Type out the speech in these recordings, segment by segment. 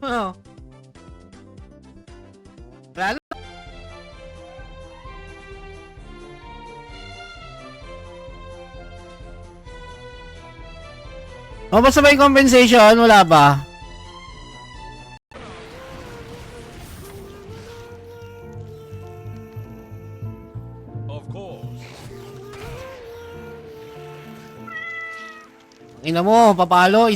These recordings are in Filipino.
Ano? Wala. O, basta ba yung compensation? Wala ba? Of course. Ina mo, papalo.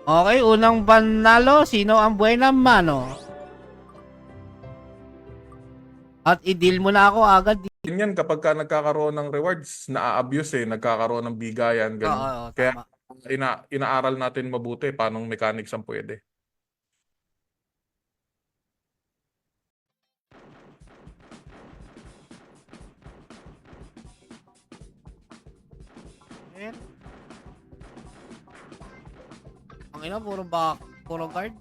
Okay, unang panalo. Sino ang buena mano? At i-deal mo na ako agad. Yan kapag ka nagkakaroon ng rewards, na-abuse nagkakaroon ng bigayan, Oo, ganun. oo, Kaya tama. inaaral natin mabuti paano mechanics ang pwede. Ayan. Ang ina, puro guard.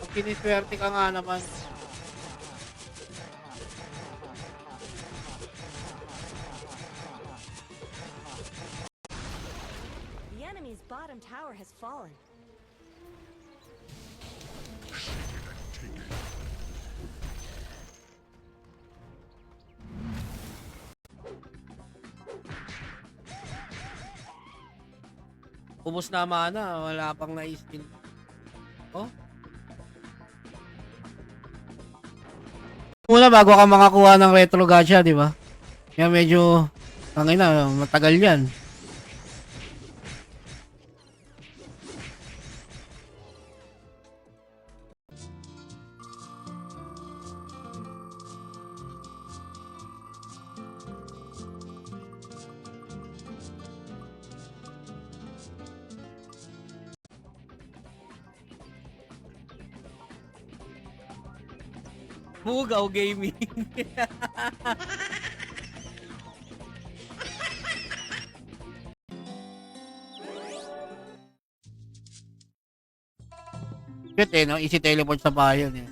Pag kiniswerte ka nga naman. The enemy's bottom tower has fallen. Ubus na mana, wala pang na-skill. Oh. Muna bago ka makakuha ng retro gacha, di ba? Kaya medyo tangina, matagal 'yan. Mugaw gaming. Shit eh, no? Easy teleport sa bayan eh.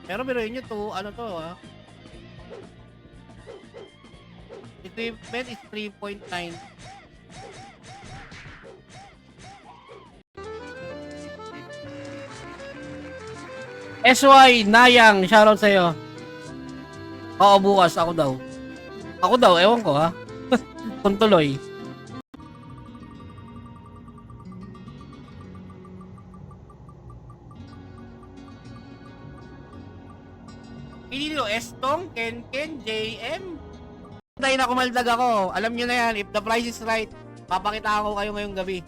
Pero biruin nyo to, ano to ha? Equipment is 3.9. SY, Nayang, shoutout sa'yo. Oo, bukas, ako daw. Ako daw, ewan ko ha. Kung tuloy. Pili nyo, Estong, Ken, JM. Tayo na kumaldag ako. Alam nyo na yan, if the price is right, papakitaan ko kayo ngayong gabi.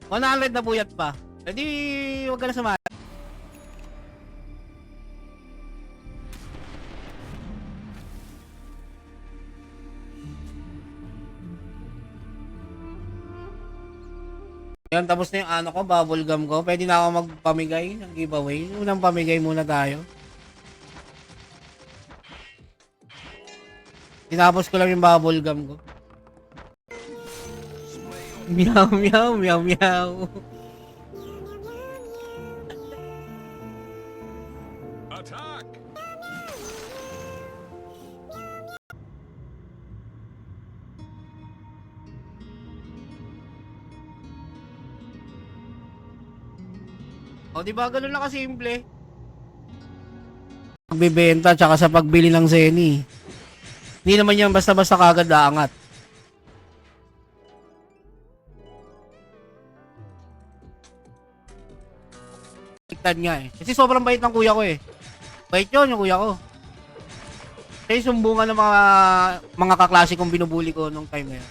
100 na buyat pa. E di, huwag ka na sumali. Yan, tapos na yung ano ko, bubble gum ko. Pwede na ako magpamigay ng giveaway. Unang pamigay muna tayo. Tinapos ko lang yung bubble gum ko. Meow, meow, meow, meow. Attack! O, diba ganun na kasimple? Pagbibenta tsaka sa pagbili ng Zenny. Hindi naman yan basta-basta kagad aangat. Baliktad nga eh. Kasi sobrang bait ng kuya ko eh. Bait yun yung kuya ko. Kasi sumbungan ng mga kaklase kong binubuli ko nung time na yun.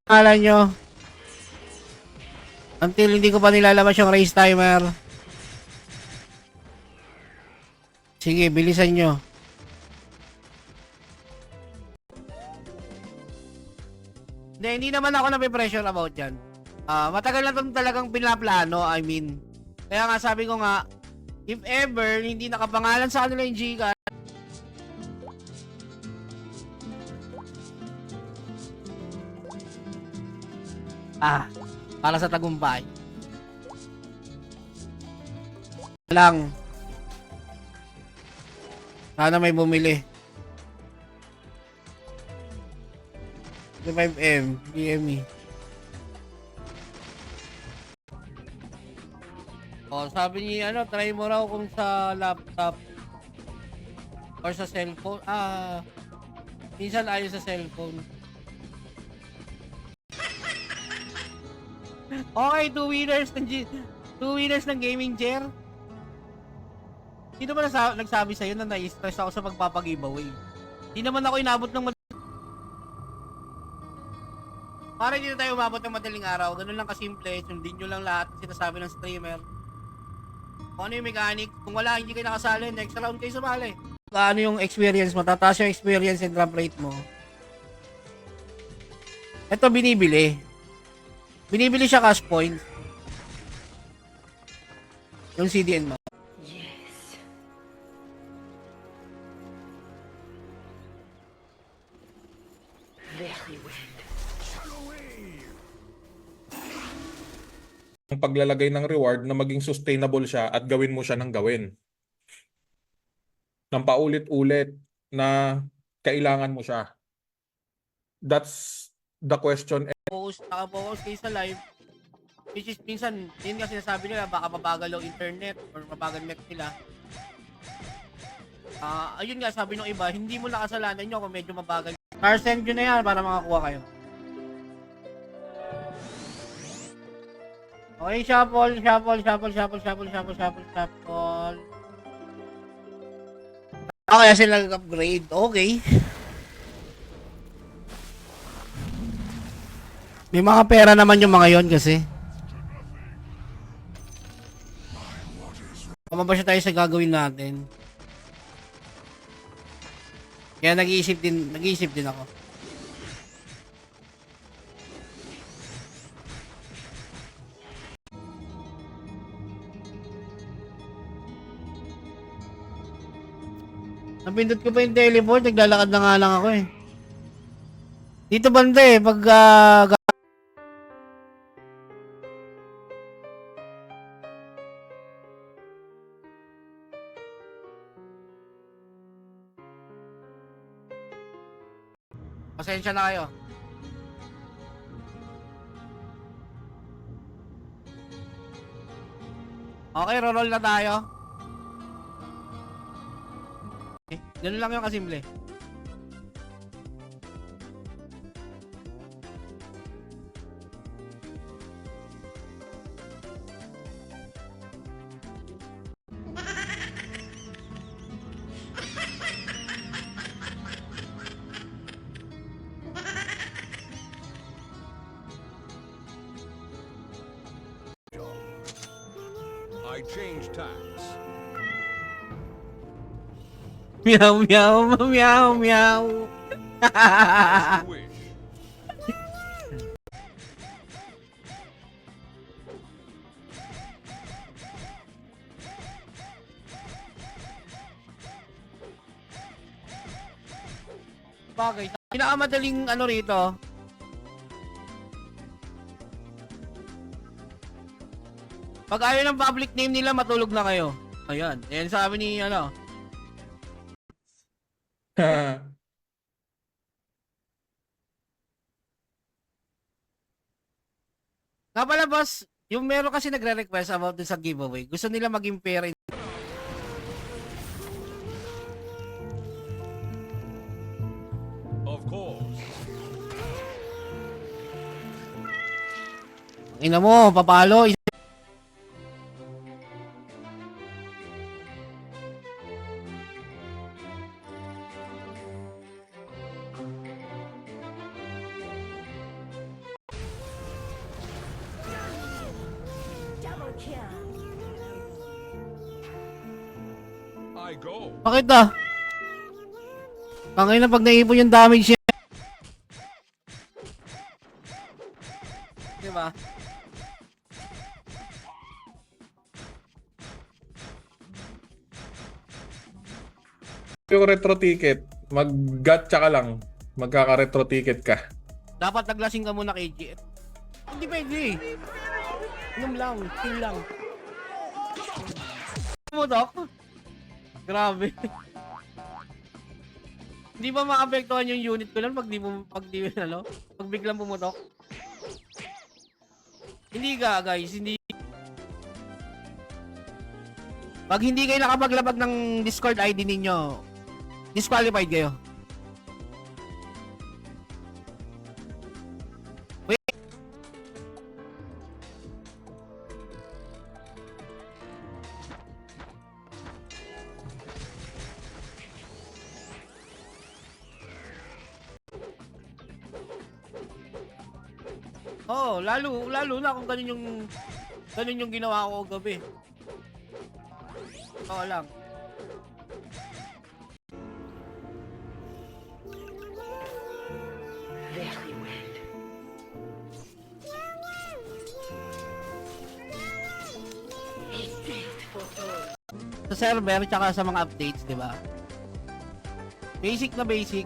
Alam nyo. Until hindi ko pa nilalabas yung race timer. Sige, bilisan nyo. Hindi naman ako nape-pressure about yan. Matagal na itong talagang pinaplano, I mean. Kaya nga sabi ko nga, if ever, hindi nakapangalan sa kanila yung Gcash, para sa tagumpay. Lang. Sana may bumili. 5M, BME. Sabi niya try mo raw kung sa laptop or sa cellphone. Minsan ayos sa cellphone. Okay, two winners ng gaming chair. Sino ba nagsabi sa'yo na nai-stress ako sa pagpapag-giveaway? Hindi naman ako inabot ng para hindi na tayo umabot ng madaling araw. Ganun lang kasimple. Sundin nyo lang lahat sinasabi ng streamer. Kung ano yung mechanic. Kung wala, hindi kayo nakasali. Next round kayo sumali. Ano yung experience mo? Tataas yung experience and drop rate mo. Ito binibili. Binibili siya cash points. Yung CDN mo. Ang paglalagay ng reward na maging sustainable siya at gawin mo siya ng gawin. Nang paulit-ulit na kailangan mo siya. That's the question. Naka-focus kayo sa live. Which is minsan, yun nga sinasabi nila, baka mabagal yung internet or mabagal net nila. Ayun nga, sabi ng iba, hindi mo nakasalanan nyo kung medyo mabagal. Send nyo na yan para makakuha kayo. Okay, shuffle. Kaya sila nag-upgrade. Okay. May mga pera naman yung mga yon kasi. Kumabasya tayo sa gagawin natin. Kaya nag-iisip din ako. Napindot ko pa yung teleport, naglalakad na nga lang ako eh. Dito banda eh, pag pasensya na kayo. Okay, roll na tayo. Ganun lang yung kasimple. I change tacks. Meow, meow, meow, meow. Wish. Bagay. Pinakamadaling rito. Pag ayaw ng public name nila, matulog na kayo. Ayan. Ayan sabi ni Nga pala boss, yung meron kasi nagre-request about dun sa giveaway. Gusto nila maging fair. Of course. Ina mo, papalo. kill. I go. Bakit ah? Tangay na pag naipon yung damage niya. Diba? Yung retro ticket, mag-gacha ka lang. Magkaka-retro ticket ka. Dapat naglasing ka muna kay GF. Hindi pwede eh. Inom lang, chill lang. Mo, Doc? Grabe. Hindi ba maapektuhan yung unit ko lang pag pag biglang pumutok? Hindi ka, guys, hindi. Pag hindi kayo nakapaglabag ng Discord ID ninyo, disqualified kayo. Oh, lalo na kung ganun yung ginawa ko gabi. Oo lang. Sa server tsaka sa mga updates, 'di ba? Basic na basic.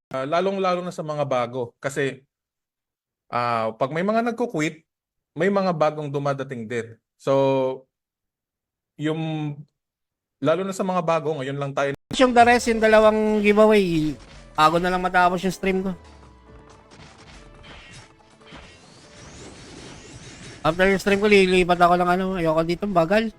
Lalong-lalo na sa mga bago. Kasi pag may mga nagko-quit, may mga bagong dumadating din. So, yung lalo na sa mga bago, ngayon lang tayo. Yung the rest, yung dalawang giveaway, bago na lang matapos yung stream ko. After yung stream ko, lilipat ako ng ayoko dito, bagal.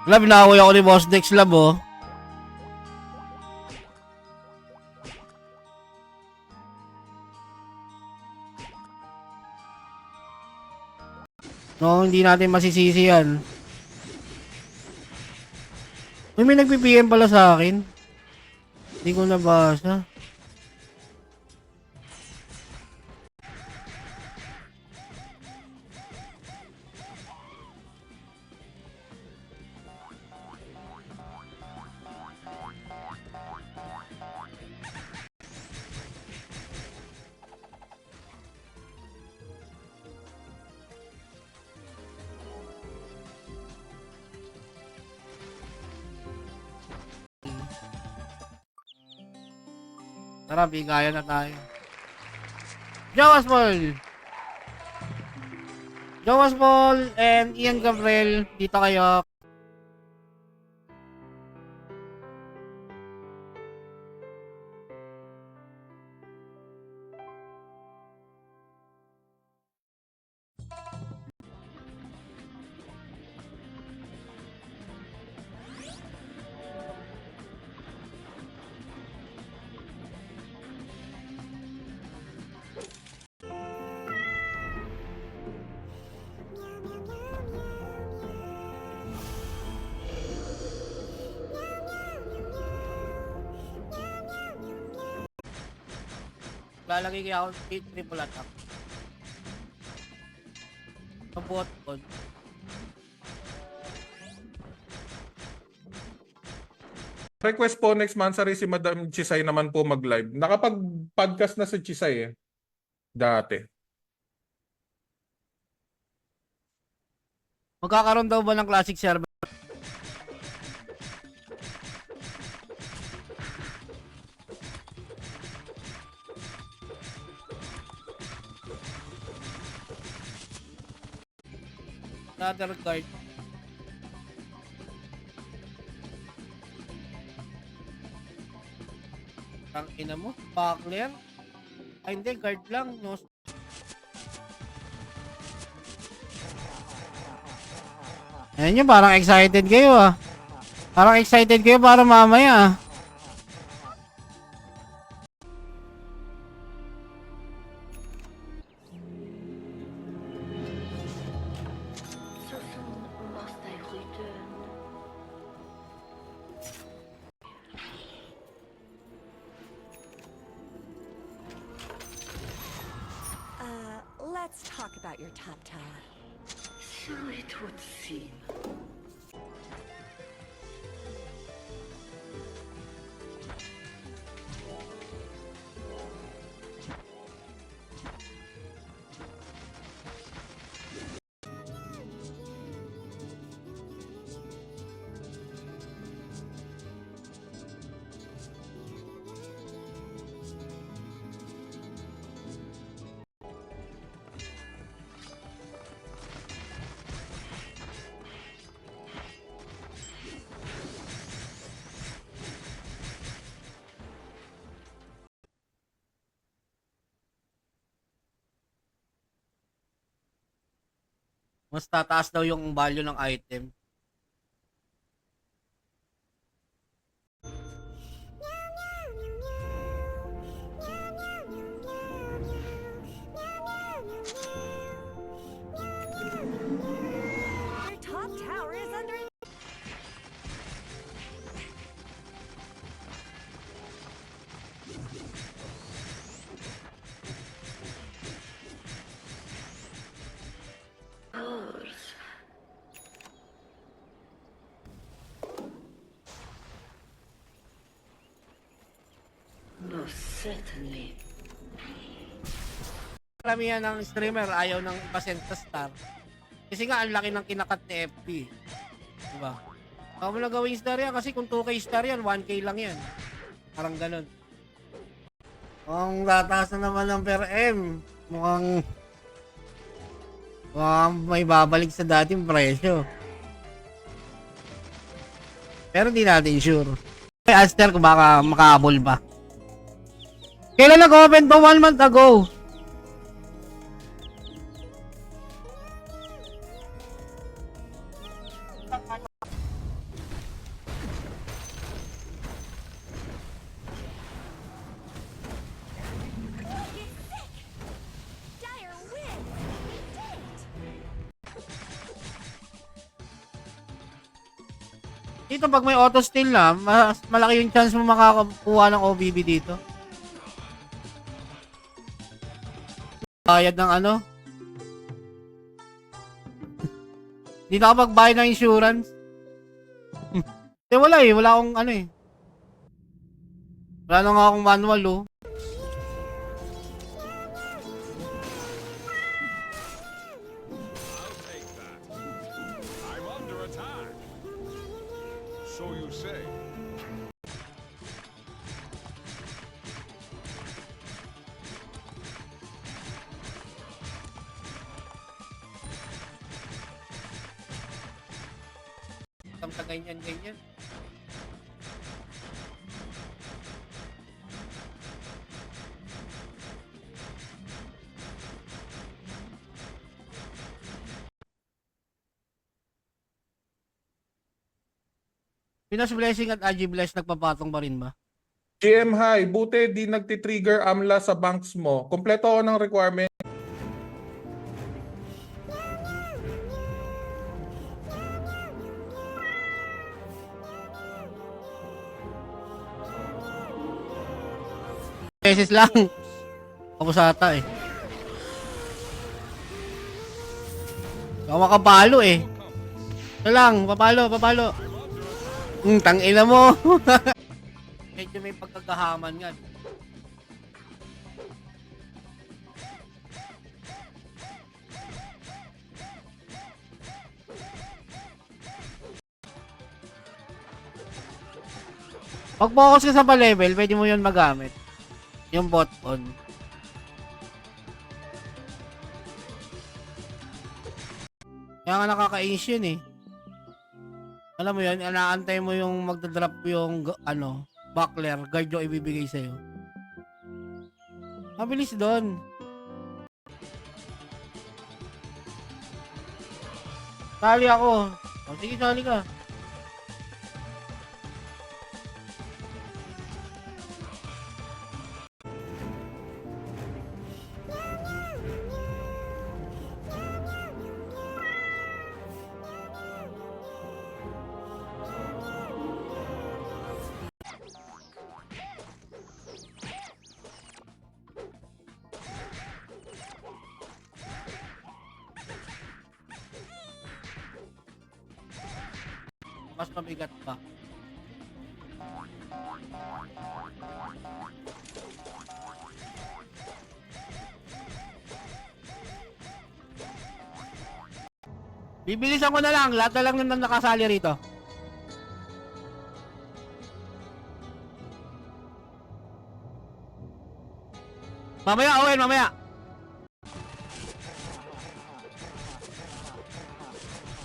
Lab, naaway ako ni Boss Dex, Lab, oh. No, hindi natin masisisi yan. May nagpi-PM pala sa akin. Hindi ko nabasa. Tara, bigayan na tayo. Jowas Paul! Jowas Paul and Ian Gabriel, dito kayo. Lalagay kaya ako triple attack. Pabot ko. Request po next month si Madam Chisay naman po mag-live. Nakapag-podcast na si Chisay eh. Dati. Magkakaroon daw ba ng classic server? Another card. Ang ina mo, Buckler? Ay hindi, guard lang. No. Ayan nyo, parang excited kayo ah. Parang excited kayo para mamaya ah. Let's talk about your top tower. So it would seem. Mas tataas daw yung value ng item. Your top tower is under. Yours. Most certainly. Karamihan ng streamer ayaw ng ipasend sa star. Kasi nga, ang laki ng kinakat ni FP. Diba? Ako mo na gawin star yan kasi kung 2K star yan, 1K lang yan. Parang ganun. Ang tataas na naman ng per M. Mukhang may babalik sa dating presyo. Pero di natin sure. May Aster kung baka makahabol pa. Kailan nag-open to? 1 month ago. Dire win. We did it. Dito pag may auto steal na, mas malaki yung chance mo makakakuha ng OBB dito. Bayad ng ano? Dito ka magbayad ng insurance. Wala wala akong ano eh. Wala na nga akong manual oh. I'll take that. I'm under attack. So you say. Sa ganyan. Pinas Blessing at Agi Bless nagpapatong pa rin ba? GM High, buti di nagtitrigger AMLA sa banks mo. Kompleto ako ng requirement. Beses lang. Tapos ata eh. Baka makapalo eh. Ito lang, papalo. Tangina mo. Medyo may pagkagahaman nga. Pag focus ka sa pa-level, pwede mo yun magamit. Yung bot on. Kaya nga nakakainis yun eh. Alam mo yun, inaantay mo yung magdadrop yung buckler, guard yung ibibigay sa'yo. Mabilis doon. Sali ako. O, sige, sali ka. mas mabigat pa. Bibilisan ko na lang, lahat na lang na nakasali rito. Mamaya, Owen, mamaya.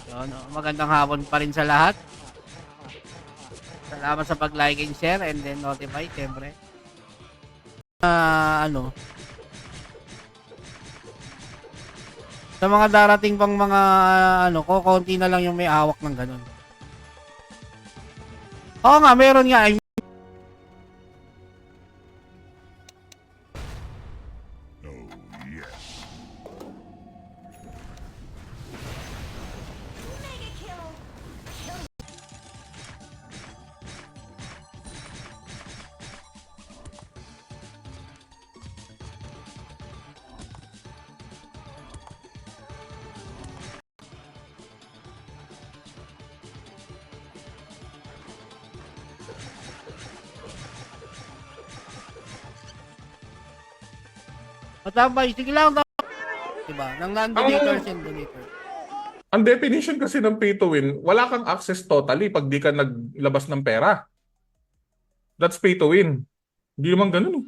Yun, magandang hapon pa rin sa lahat. Salamat sa pag-like and share and then notify, syempre. Sa mga darating pang mga konti na lang yung may hawak ng ganun. Oo nga, meron nga. Mega kill. Matambay, sige lang. Diba? Nang non-donators and donators. Ang definition kasi ng pay to win, wala kang access totally pag di ka naglabas ng pera. That's pay to win. Hindi naman ganun. Eh.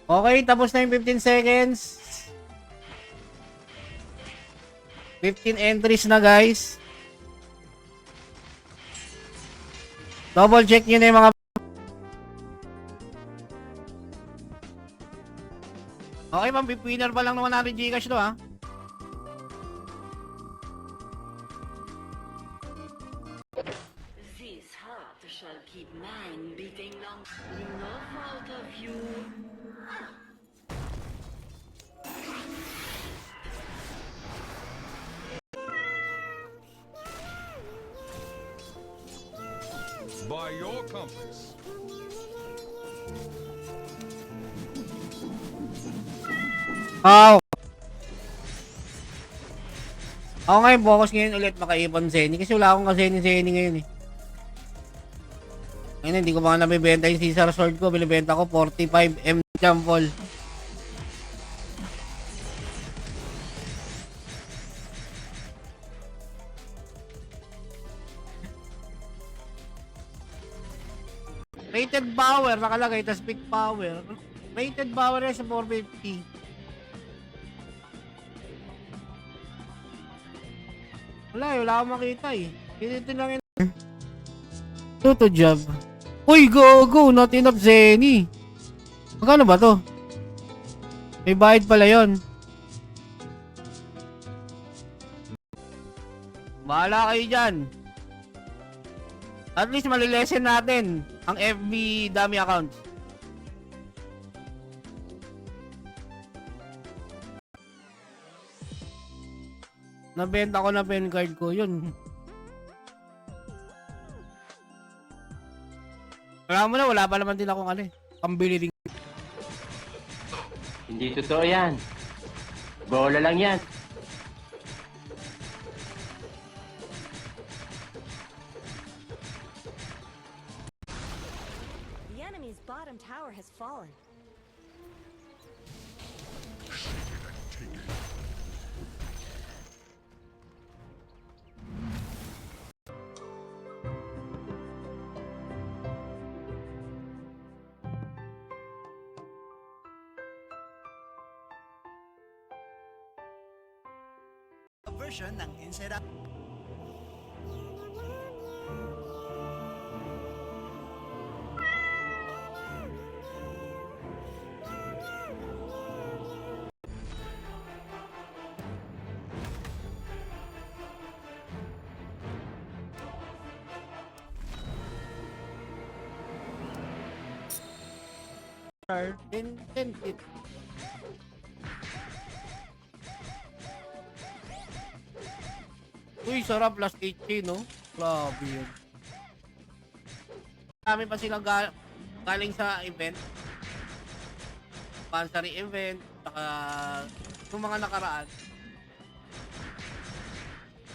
Okay, tapos na yung 15 seconds. 15 entries na, guys. Double check nyo na yung mga... Okay, winner pa lang naman natin Gcash to, ha? This heart shall keep mine beating long. No fault of you. By your compass. Ako ngayon, focus ngayon ulit makaipon Zenny kasi wala akong ka-Zenny ngayon eh. Ngayon, hindi ko pa nga nabibenta yung Caesar Sword ko. Binibenta ko 45M Jumble. Rated power, nakalagay, tas peak power. Rated power yan sa 450. Wala akong makita eh. Dito lang yun. Toto job. Uy, go, not enough Zenny. Magkano ba to? May bayad pala yon. Bahala kayo dyan. At least malilesen natin ang FB dummy account. Nabenta ko na pen card ko, yun. Wala pa naman din akong pambili rin. Hindi totoo yan. Bola lang yan. The enemy's bottom tower has fallen. Version ng Insera. Ten. Uy, sarap, last 8K, no? Grabe yun. Kami pa silang galing sa event. Pansary event, saka yung mga nakaraan.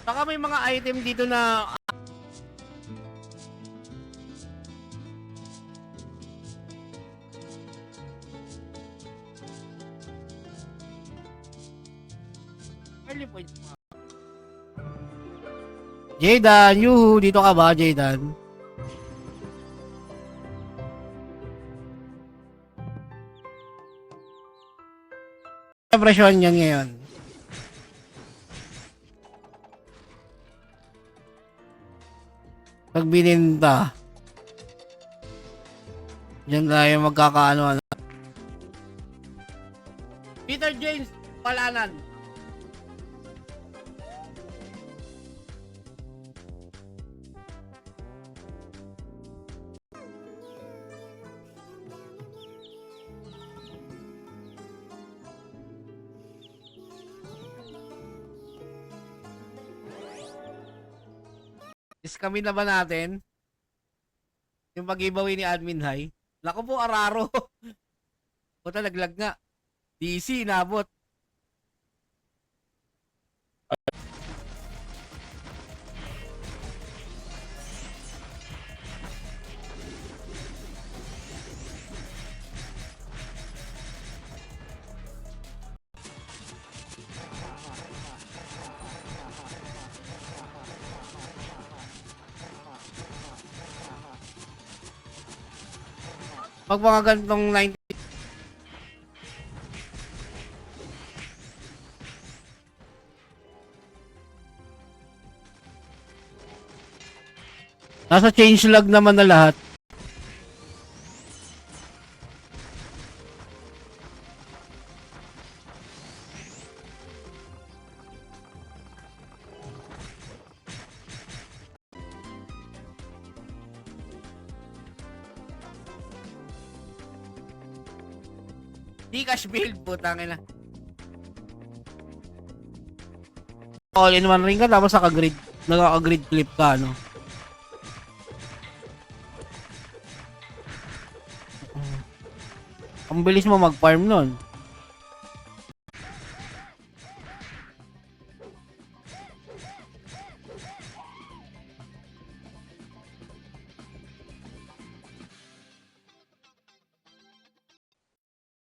Saka may mga item dito na early points. Jaydan, yuhu, dito ka ba, Jaydan? Presyon yan ngayon. Pag bininta, diyan tayo magkakaano. Peter James, Palanan. Iskamin na ba natin? Yung pag-giveaway ni Admin High? Lako po, Araro. Puta, laglag nga. DC, nabot. Pag mga ganitong 90 nasa change log naman na lahat. Di cash build, putang ina. All in one ring ka tapos naka-grid, naka-grid clip ka, no? Ang bilis mo mag-farm nun.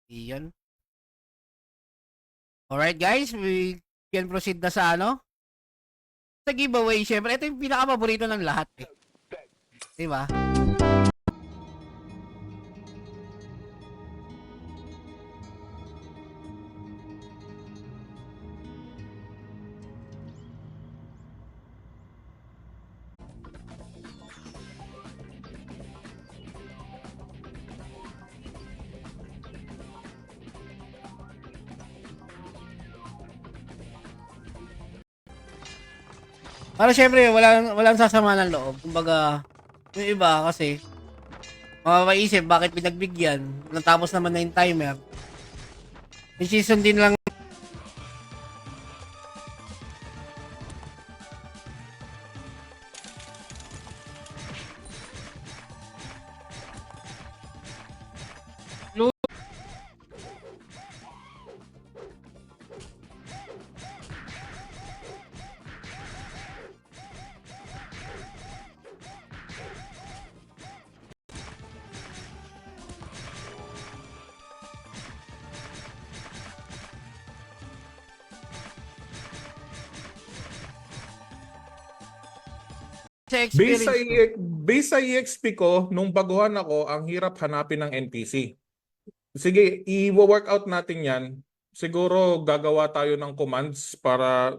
Iyan. Alright guys, we can proceed na sa ano? Sa giveaway, syempre. Ito yung pinaka-paborito ng lahat. Eh. Diba? Para syempre, walang sasama ng loob. Kumbaga, yung iba kasi, mapapaisip bakit pinagbigyan. Natapos naman na yung timer. Yung season din lang. Sa experience ko. Base sa EXP ko, nung baguhan ako, ang hirap hanapin ng NPC. Sige, i-workout natin yan. Siguro gagawa tayo ng commands para